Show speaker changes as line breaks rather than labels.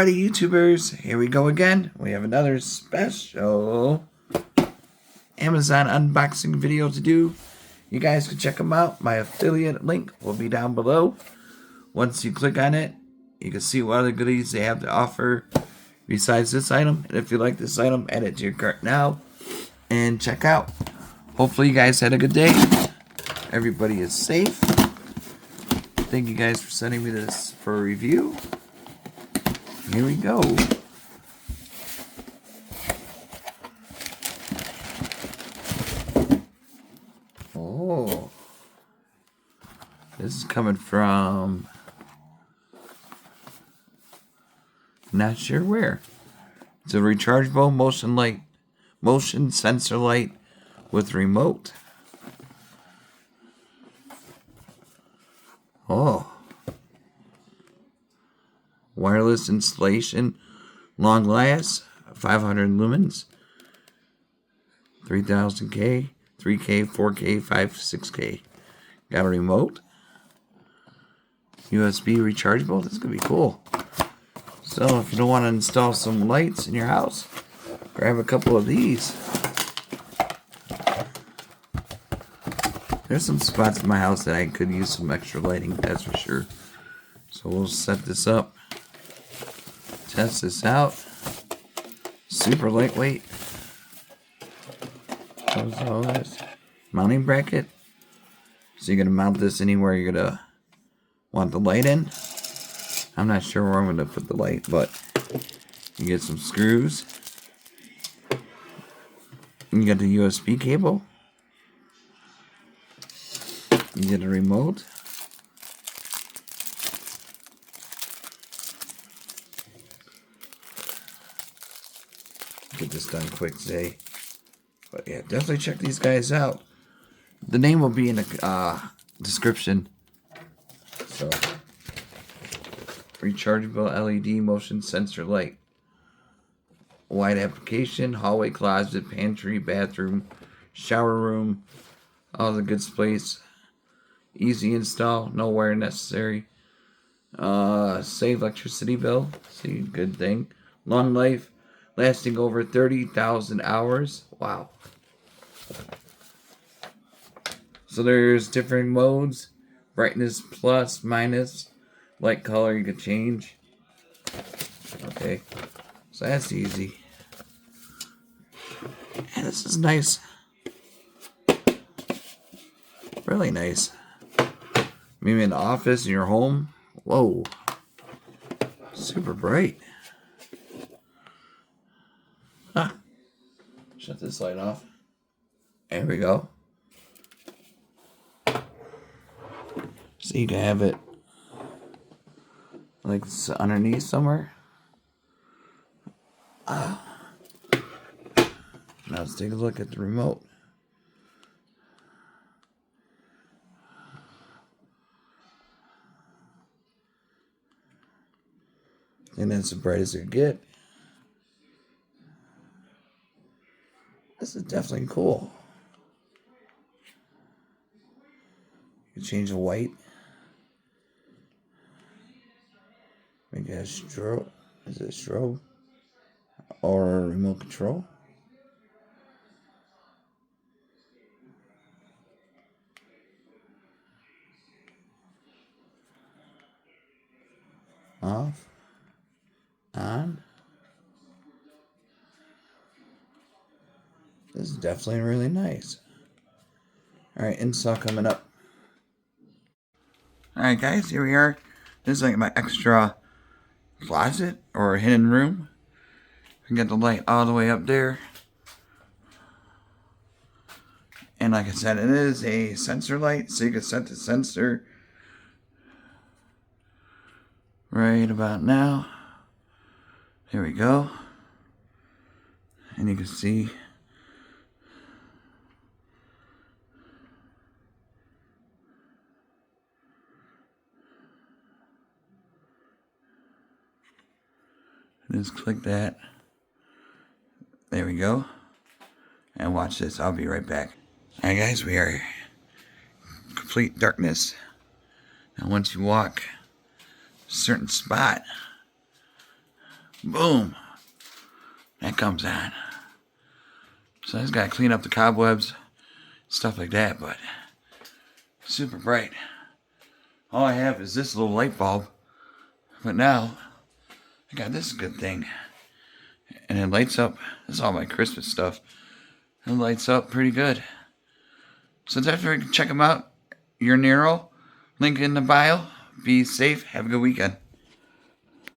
Alrighty, YouTubers, here we go again. We have another special Amazon unboxing video to do. You guys can check them out. My affiliate link will be down below. Once you click on it, you can see what other goodies they have to offer besides this item. And if you like this item, add it to your cart now and check out. Hopefully you guys had a good day. Everybody is safe. Thank you guys for sending me this for a review. Here we go. Oh. This is coming from... not sure where. It's a rechargeable motion sensor light with remote. Oh. Wireless installation, long last, 500 lumens, 3000K, 3K, 4K, 5, 6K. Got a remote. USB rechargeable. This is going to be cool. So if you don't want to install some lights in your house, grab a couple of these. There's some spots in my house that I could use some extra lighting, that's for sure. So we'll set this up. Test this out. Super lightweight. What's all this? Mounting bracket. So you're going to mount this anywhere you're going to want the light in. I'm not sure where I'm going to put the light, but you get some screws. You got the USB cable. You get a remote. Get this done quick today. But yeah, definitely check these guys out. The name will be in the description. So, rechargeable LED motion sensor light. Wide application, hallway, closet, pantry, bathroom, shower room, all the good space. Easy install, no wire necessary. Save electricity bill. See, good thing. Long life. Lasting over 30,000 hours. Wow. So there's different modes. Brightness plus, minus. Light color you could change. Okay. So that's easy. And this is nice. Really nice. Maybe in the office, in your home. Whoa. Super bright. Huh. Shut this light off. There we go. So you can have it like it's underneath somewhere. Now let's take a look at the remote. And that's as bright as it get. This is definitely cool. You can change the white. Make it a strobe. Is it a strobe? Or a remote control? Off. On. This is definitely really nice. Alright, install coming up. Alright guys, here we are. This is like my extra closet or hidden room. I can get the light all the way up there. And like I said, it is a sensor light, so you can set the sensor right about now. There we go. And you can see just click that. There we go. And watch this. I'll be right back. Alright guys, we are in complete darkness. Now once you walk a certain spot, Boom. That comes on. So I just got to clean up the cobwebs, stuff like that, but super bright. All I have is this little light bulb, but now I got this good thing. And it lights up. This is all my Christmas stuff. It lights up pretty good. So definitely check them out. Yurnero, link in the bio. Be safe. Have a good weekend.